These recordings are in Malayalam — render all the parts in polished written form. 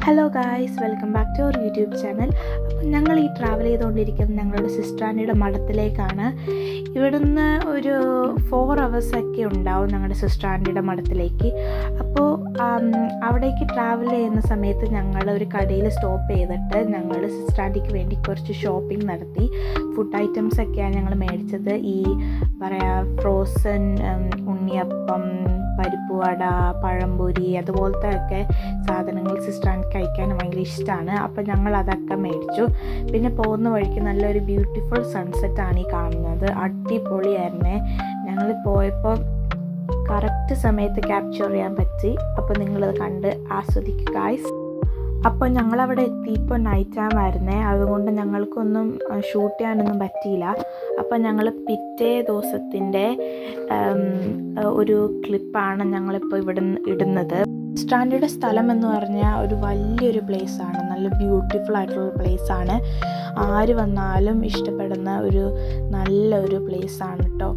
Hello guys, welcome back to our YouTube channel. അപ്പോൾ ഞങ്ങൾ ഈ ട്രാവൽ ചെയ്തുകൊണ്ടിരിക്കുന്നത് ഞങ്ങളുടെ സിസ്റ്റർ ആൻറ്റിയുടെ മഠത്തിലേക്കാണ്. ഇവിടുന്ന് ഒരു 4 hours ഒക്കെ ഉണ്ടാവും ഞങ്ങളുടെ സിസ്റ്റർ ആൻറ്റിയുടെ മഠത്തിലേക്ക്. അപ്പോൾ അവിടേക്ക് ട്രാവൽ ചെയ്യുന്ന സമയത്ത് ഞങ്ങൾ ഒരു കടയിൽ സ്റ്റോപ്പ് ചെയ്തിട്ട് ഞങ്ങൾ സിസ്റ്റർ ആൻറ്റിക്ക് വേണ്ടി കുറച്ച് ഷോപ്പിംഗ് നടത്തി. ഫുഡ് ഐറ്റംസ് ഒക്കെയാണ് ഞങ്ങൾ മേടിച്ചത്. ഈ ഫ്രോസൺ ഉണ്ണിയപ്പം, പരിപ്പ് വട, പഴംപൊരി അതുപോലത്തെ ഒക്കെ സാധനങ്ങൾ സിസ്റ്റർ ആൻറ്റിക്ക് കഴിക്കാൻ ഭയങ്കര ഇഷ്ടമാണ്. അപ്പോൾ ഞങ്ങൾ അതൊക്കെ മേടിച്ചു. പിന്നെ പോകുന്ന വഴിക്ക് നല്ലൊരു ബ്യൂട്ടിഫുൾ സൺസെറ്റാണ് ഈ കാണുന്നത്. അടിപൊളിയായിരുന്നേ. ഞങ്ങൾ പോയപ്പോൾ കറക്റ്റ് സമയത്ത് ക്യാപ്ചർ ചെയ്യാൻ പറ്റി. അപ്പോൾ നിങ്ങളത് കണ്ട് ആസ്വദിക്കുക ഗായ്സ്. അപ്പോൾ ഞങ്ങളവിടെ എത്തിയപ്പോൾ നൈറ്റ് ടൈം ആയിരുന്നേ, അതുകൊണ്ട് ഞങ്ങൾക്കൊന്നും ഷൂട്ട് ചെയ്യാനൊന്നും പറ്റിയില്ല. അപ്പോൾ ഞങ്ങൾ പിറ്റേ ദിവസത്തിൻ്റെ ഒരു ക്ലിപ്പാണ് ഞങ്ങളിപ്പോൾ ഇവിടെ ഇടുന്നത്. സ്റ്റാൻഡിയുടെ സ്ഥലം എന്ന് പറഞ്ഞാൽ ഒരു വലിയൊരു പ്ലേസാണ്, നല്ല ബ്യൂട്ടിഫുൾ ആയിട്ടുള്ള പ്ലേസാണ്. ആര് വന്നാലും ഇഷ്ടപ്പെടുന്ന ഒരു നല്ലൊരു പ്ലേസാണ് കേട്ടോ.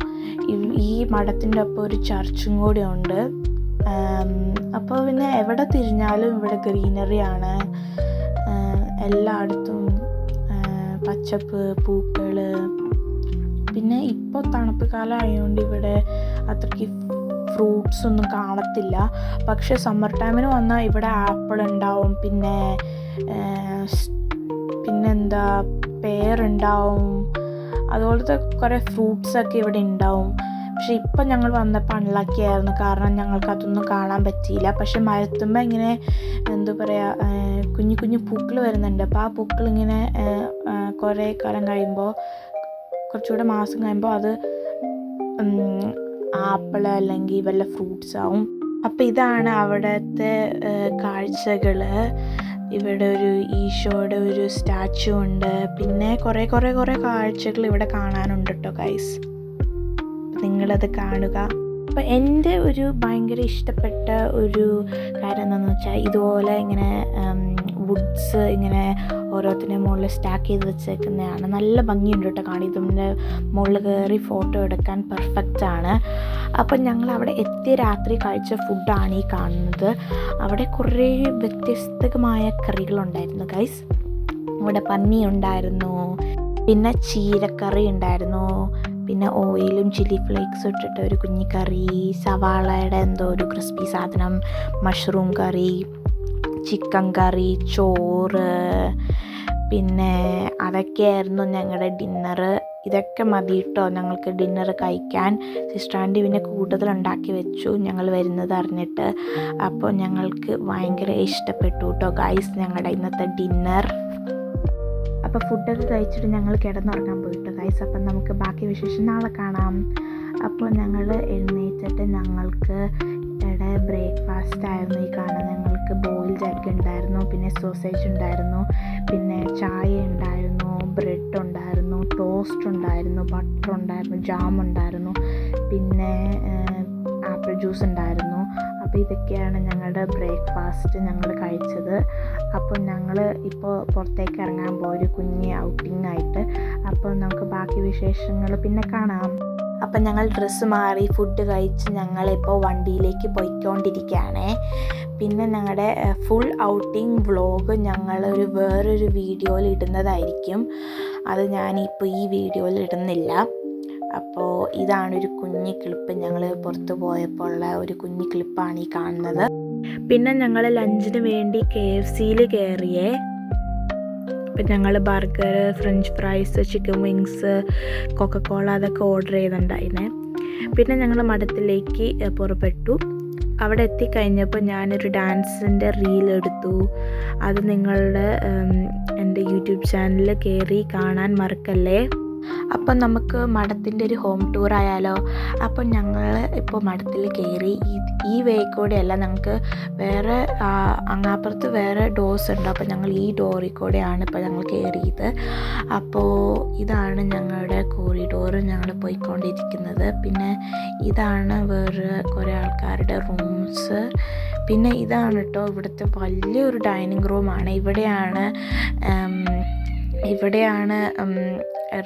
ഈ മഠത്തിൻ്റെ ഒപ്പം ഒരു ചർച്ചും കൂടി ഉണ്ട്. അപ്പോൾ പിന്നെ എവിടെ തിരിഞ്ഞാലും ഇവിടെ ഗ്രീനറിയാണ്. എല്ലായിടത്തും പച്ചപ്പ്, പൂക്കൾ. പിന്നെ ഇപ്പോൾ തണുപ്പ് കാലം ആയതുകൊണ്ട് ഇവിടെ അത്രയ്ക്ക് ഫ്രൂട്ട്സ് ഒന്നും കാണത്തില്ല. പക്ഷേ സമ്മർ ടൈമിന് വന്നാൽ ഇവിടെ ആപ്പിൾ ഉണ്ടാവും, പിന്നെന്താ പേറുണ്ടാവും, അതുപോലത്തെ കുറേ ഫ്രൂട്ട്സൊക്കെ ഇവിടെ ഉണ്ടാവും. പക്ഷേ ഇപ്പം ഞങ്ങൾ വന്നപ്പോൾ അൺലക്കി ആയിരുന്നു, കാരണം ഞങ്ങൾക്ക് അതൊന്നും കാണാൻ പറ്റിയില്ല. പക്ഷേ മരത്തുമ്പോൾ ഇങ്ങനെ എന്താ പറയുക, കുഞ്ഞു കുഞ്ഞു പൂക്കൾ വരുന്നുണ്ട്. അപ്പോൾ ആ പൂക്കൾ ഇങ്ങനെ കുറേ കാലം കഴിയുമ്പോൾ, കുറച്ചുകൂടെ മാസം കഴിയുമ്പോൾ അത് ആപ്പിൾ അല്ലെങ്കിൽ വല്ല ഫ്രൂട്ട്സ് ആവും. അപ്പോൾ ഇതാണ് അവിടുത്തെ കാഴ്ചകൾ. ഇവിടെ ഒരു ഈശോയുടെ ഒരു സ്റ്റാച്ചു ഉണ്ട്. പിന്നെ കുറേ കാഴ്ചകൾ ഇവിടെ കാണാനുണ്ട് കേട്ടോ ഗൈസ്. നിങ്ങളത് കാണുക. അപ്പോൾ എൻ്റെ ഒരു ഭയങ്കര ഇഷ്ടപ്പെട്ട ഒരു കാര്യം എന്താണെന്ന് വെച്ചാൽ, ഇതുപോലെ ഇങ്ങനെ വുഡ്സ് ഇങ്ങനെ ഓരോത്തിൻ്റെ മുകളിൽ സ്റ്റാക്ക് ചെയ്ത് വെച്ചേക്കുന്നതാണ്. നല്ല ഭംഗിയുണ്ട് കേട്ടോ കാണി. ഇതിൻ്റെ മുകളിൽ കയറി ഫോട്ടോ എടുക്കാൻ പെർഫെക്റ്റ് ആണ്. അപ്പം ഞങ്ങൾ അവിടെ എത്തിയ രാത്രി കഴിച്ച ഫുഡാണ് ഈ കാണുന്നത്. അവിടെ കുറേ വ്യത്യസ്തമായ കറികളുണ്ടായിരുന്നു ഗൈസ്. ഇവിടെ പന്നി ഉണ്ടായിരുന്നു, പിന്നെ ചീരക്കറി ഉണ്ടായിരുന്നു, പിന്നെ ഓയിലും ചില്ലി ഫ്ലേക്സും ഇട്ടിട്ട് ഒരു കുഞ്ഞിക്കറി, സവാളയുടെ എന്തോ ഒരു ക്രിസ്പി സാധനം, മഷ്റൂം കറി, ചിക്കൻ കറി, ചോറ്. പിന്നെ അതൊക്കെയായിരുന്നു ഞങ്ങളുടെ ഡിന്നറ്. ഇതൊക്കെ മതി കേട്ടോ ഞങ്ങൾക്ക് ഡിന്നർ കഴിക്കാൻ. സിസ്റ്റർ ആൻറ്റി പിന്നെ കൂടുതൽ ഉണ്ടാക്കി വെച്ചു ഞങ്ങൾ വരുന്നത് അറിഞ്ഞിട്ട്. അപ്പോൾ ഞങ്ങൾക്ക് ഭയങ്കര ഇഷ്ടപ്പെട്ടു കേട്ടോ ഗൈസ് ഞങ്ങളുടെ ഇന്നത്തെ ഡിന്നർ. അപ്പോൾ ഫുഡൊക്കെ കഴിച്ചിട്ട് ഞങ്ങൾ കിടന്നുറങ്ങാൻ പോയിട്ട് ഗൈസ്. അപ്പം നമുക്ക് ബാക്കി വിശേഷം നാളെ കാണാം. അപ്പോൾ ഞങ്ങൾ എഴുന്നേറ്റിട്ട് ഞങ്ങൾക്ക് ബ്രേക്ക്ഫാസ്റ്റ് ആയിരുന്നു ഈ കാണാൻ. ഞങ്ങൾക്ക് ബോയിൽഡ് എഗ് ഉണ്ടായിരുന്നു, പിന്നെ സോസേജ് ഉണ്ടായിരുന്നു, പിന്നെ ചായ ഉണ്ടായിരുന്നു, ബ്രെഡ് ഉണ്ടായിരുന്നു, ടോസ്റ്റ് ഉണ്ടായിരുന്നു, ബട്ടർ ഉണ്ടായിരുന്നു, ജാം ഉണ്ടായിരുന്നു, പിന്നെ ആപ്പിൾ ജ്യൂസ് ഉണ്ടായിരുന്നു. അപ്പോൾ ഇതൊക്കെയാണ് ഞങ്ങളുടെ ബ്രേക്ക്ഫാസ്റ്റ് ഞങ്ങൾ കഴിച്ചത്. അപ്പോൾ ഞങ്ങൾ ഇപ്പോൾ പുറത്തേക്ക് ഇറങ്ങാൻ പോയൊരു കുഞ്ഞ് ഔട്ടിംഗ് ആയിട്ട്. അപ്പോൾ നമുക്ക് ബാക്കി വിശേഷങ്ങൾ പിന്നെ കാണാം. അപ്പം ഞങ്ങൾ ഡ്രസ്സ് മാറി ഫുഡ് കഴിച്ച് ഞങ്ങളിപ്പോൾ വണ്ടിയിലേക്ക് പോയിക്കൊണ്ടിരിക്കുകയാണ്. പിന്നെ ഞങ്ങളുടെ ഫുൾ ഔട്ടിംഗ് വ്ളോഗ് ഞങ്ങൾ വേറൊരു വീഡിയോയിൽ ഇടുന്നതായിരിക്കും. അത് ഞാനിപ്പോൾ ഈ വീഡിയോയിൽ ഇടുന്നില്ല. അപ്പോൾ ഇതാണൊരു കുഞ്ഞ് ക്ലിപ്പ്, ഞങ്ങൾ പുറത്ത് പോയപ്പോൾ ഉള്ള ഒരു കുഞ്ഞ് ക്ലിപ്പാണ് ഈ കാണുന്നത്. പിന്നെ ഞങ്ങൾ ലഞ്ചിന് വേണ്ടി KFCയിൽ കയറിയേ. അപ്പം ഞങ്ങൾ burger, French fries, chicken wings, Coca Cola അതൊക്കെ ഓർഡർ ചെയ്തിട്ടുണ്ടായിരുന്നേ. പിന്നെ ഞങ്ങൾ മഠത്തിലേക്ക് പുറപ്പെട്ടു. അവിടെ എത്തിക്കഴിഞ്ഞപ്പോൾ ഞാനൊരു ഡാൻസിൻ്റെ റീൽ എടുത്തു. അത് നിങ്ങളുടെ എൻ്റെ യൂട്യൂബ് ചാനലിൽ കയറി കാണാൻ മറക്കല്ലേ. അപ്പം നമുക്ക് മഠത്തിൻ്റെ ഒരു ഹോം ടൂർ ആയാലോ. അപ്പം ഞങ്ങൾ ഇപ്പോൾ മഠത്തിൽ കയറി. ഈ വേ കൂടെയല്ല, ഞങ്ങൾക്ക് വേറെ അങ്ങാപ്പുറത്ത് വേറെ ഡോർസ് ഉണ്ട്. അപ്പോൾ ഞങ്ങൾ ഈ ഡോറിൽ കൂടെയാണ് ഇപ്പോൾ ഞങ്ങൾ കയറിയത്. അപ്പോൾ ഇതാണ് ഞങ്ങളുടെ കോറിഡോർ ഞങ്ങൾ പോയിക്കൊണ്ടിരിക്കുന്നത്. പിന്നെ ഇതാണ് വേറെ കുറേ ആൾക്കാരുടെ റൂംസ്. പിന്നെ ഇതാണ് കേട്ടോ ഇവിടുത്തെ വലിയൊരു ഡൈനിങ് റൂമാണ്. ഇവിടെയാണ്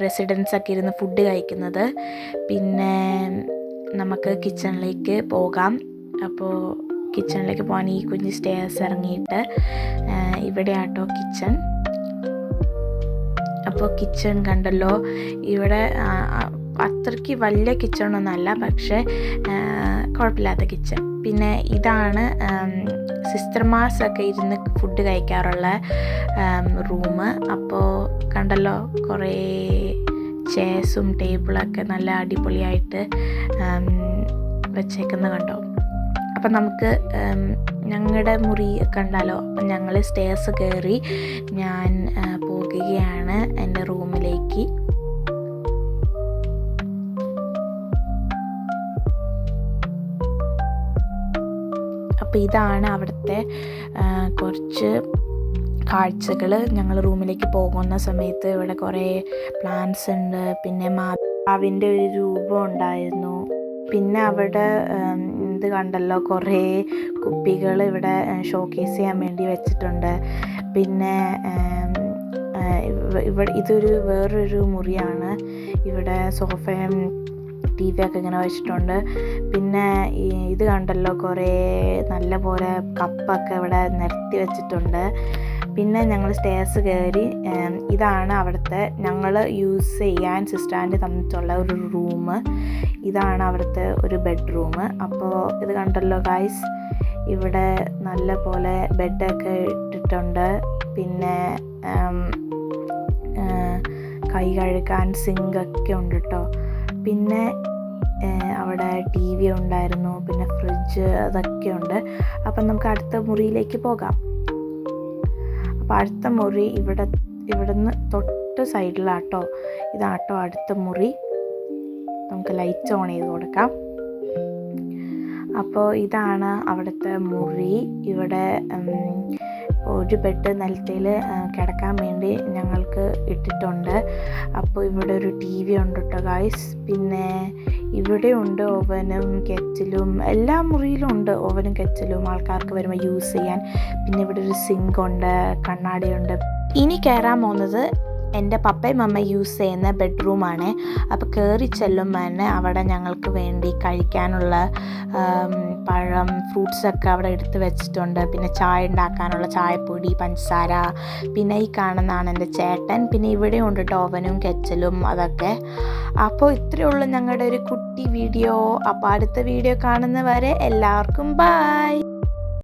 റെസിഡൻസൊക്കെ ഇരുന്ന് ഫുഡ് കഴിക്കുന്നത്. പിന്നെ നമുക്ക് കിച്ചണിലേക്ക് പോകാം. അപ്പോൾ കിച്ചണിലേക്ക് പോകാൻ ഈ കുഞ്ഞ് സ്റ്റെയർസ് ഇറങ്ങിയിട്ട് ഇവിടെ ആട്ടോ കിച്ചൺ. അപ്പോൾ കിച്ചൺ കണ്ടല്ലോ, ഇവിടെ അത്രയ്ക്ക് വലിയ കിച്ചണൊന്നുമല്ല, പക്ഷേ കുഴപ്പമില്ലാത്ത കിച്ചൺ. പിന്നെ ഇതാണ് സിസ്റ്റർമാർസൊക്കെ ഇരുന്ന് ഫുഡ് കഴിക്കാറുള്ള റൂം. അപ്പോൾ കണ്ടല്ലോ, കുറേ ചെയർസും ടേബിളൊക്കെ നല്ല അടിപൊളിയായിട്ട് വെച്ചേക്കുന്നത് കണ്ടോ. അപ്പം നമുക്ക് ഞങ്ങളുടെ മുറി കണ്ടാലോ. അപ്പം ഞങ്ങൾ സ്റ്റെയർസ് കയറി ഞാൻ പോകുകയാണ് എൻ്റെ റൂമിലേക്ക്. അപ്പോൾ ഇതാണ് അവിടുത്തെ കുറച്ച് കാഴ്ചകൾ. ഞങ്ങൾ റൂമിലേക്ക് പോകുന്ന സമയത്ത് ഇവിടെ കുറേ പ്ലാന്റ്സ് ഉണ്ട്. പിന്നെ മാതാവിൻ്റെ ഒരു രൂപം ഉണ്ടായിരുന്നു. പിന്നെ അവിടെ ഇത് കണ്ടല്ലോ, കുറേ കുപ്പികൾ ഇവിടെ ഷോക്കേസ് ചെയ്യാൻ വേണ്ടി വെച്ചിട്ടുണ്ട്. പിന്നെ ഇവിടെ ഇതൊരു വേറൊരു മുറിയാണ്. ഇവിടെ സോഫയും ടി വി ഒക്കെ ഇങ്ങനെ വെച്ചിട്ടുണ്ട്. പിന്നെ ഇത് കണ്ടല്ലോ, കുറേ നല്ല പോലെ കപ്പൊക്കെ ഇവിടെ നിരത്തി വെച്ചിട്ടുണ്ട്. പിന്നെ ഞങ്ങൾ സ്റ്റെയർസ് കയറി. ഇതാണ് അവിടുത്തെ ഞങ്ങൾ യൂസ് ചെയ്യാൻ സിസ്റ്റർ ആൻറ്റി തന്നിട്ടുള്ള ഒരു റൂം. ഇതാണ് അവിടുത്തെ ഒരു ബെഡ്റൂം. അപ്പോൾ ഇത് കണ്ടല്ലോ ഗൈസ്, ഇവിടെ നല്ല പോലെ ബെഡൊക്കെ ഇട്ടിട്ടുണ്ട്. പിന്നെ കൈ കഴുകാൻ സിങ്കൊക്കെ ഉണ്ട് കേട്ടോ. പിന്നെ അവിടെ ടി വി ഉണ്ടായിരുന്നു, പിന്നെ ഫ്രിഡ്ജ് അതൊക്കെ ഉണ്ട്. അപ്പം നമുക്ക് അടുത്ത മുറിയിലേക്ക് പോകാം. അപ്പോൾ അടുത്ത മുറി ഇവിടുന്ന് തൊട്ട് സൈഡിലാട്ടോ. ഇതാട്ടോ അടുത്ത മുറി. നമുക്ക് ലൈറ്റ് ഓൺ ചെയ്ത് കൊടുക്കാം. അപ്പോൾ ഇതാണ് അവിടുത്തെ മുറി. ഇവിടെ ഒരു ബെഡ് നിലത്തിൽ കിടക്കാൻ വേണ്ടി ഞങ്ങൾക്ക് ഇട്ടിട്ടുണ്ട്. അപ്പോൾ ഇവിടെ ഒരു ടി വി ഉണ്ട് കേട്ടോ ഗായ്സ്. പിന്നെ ഇവിടെ ഉണ്ട് ഓവനും കെറ്റിലും. എല്ലാ മുറിയിലും ഉണ്ട് ഓവനും കെറ്റിലും, ആൾക്കാർക്ക് വരുമ്പോൾ യൂസ് ചെയ്യാൻ. പിന്നെ ഇവിടെ ഒരു സിങ്ക് ഉണ്ട്, കണ്ണാടിയുണ്ട്. ഇനി കയറാൻ പോകുന്നത് എൻ്റെ പപ്പയും അമ്മ യൂസ് ചെയ്യുന്ന ബെഡ്റൂമാണ്. അപ്പോൾ കയറി ചെല്ലുമ്പോൾ തന്നെ അവിടെ ഞങ്ങൾക്ക് വേണ്ടി കഴിക്കാനുള്ള പഴം, ഫ്രൂട്ട്സൊക്കെ അവിടെ എടുത്ത് വെച്ചിട്ടുണ്ട്. പിന്നെ ചായ ഉണ്ടാക്കാനുള്ള ചായപ്പൊടി, പഞ്ചസാര. പിന്നെ ഈ കാണുന്നതാണ് എൻ്റെ ചേട്ടൻ. പിന്നെ ഇവിടെ ഉണ്ട് ഓവനും കെച്ചലും അതൊക്കെ. അപ്പോൾ ഇത്രയേ ഉള്ളൂ ഞങ്ങളുടെ ഒരു കുട്ടി വീഡിയോ. അപ്പോൾ അടുത്ത വീഡിയോ കാണുന്നവരെ എല്ലാവർക്കും ബൈ.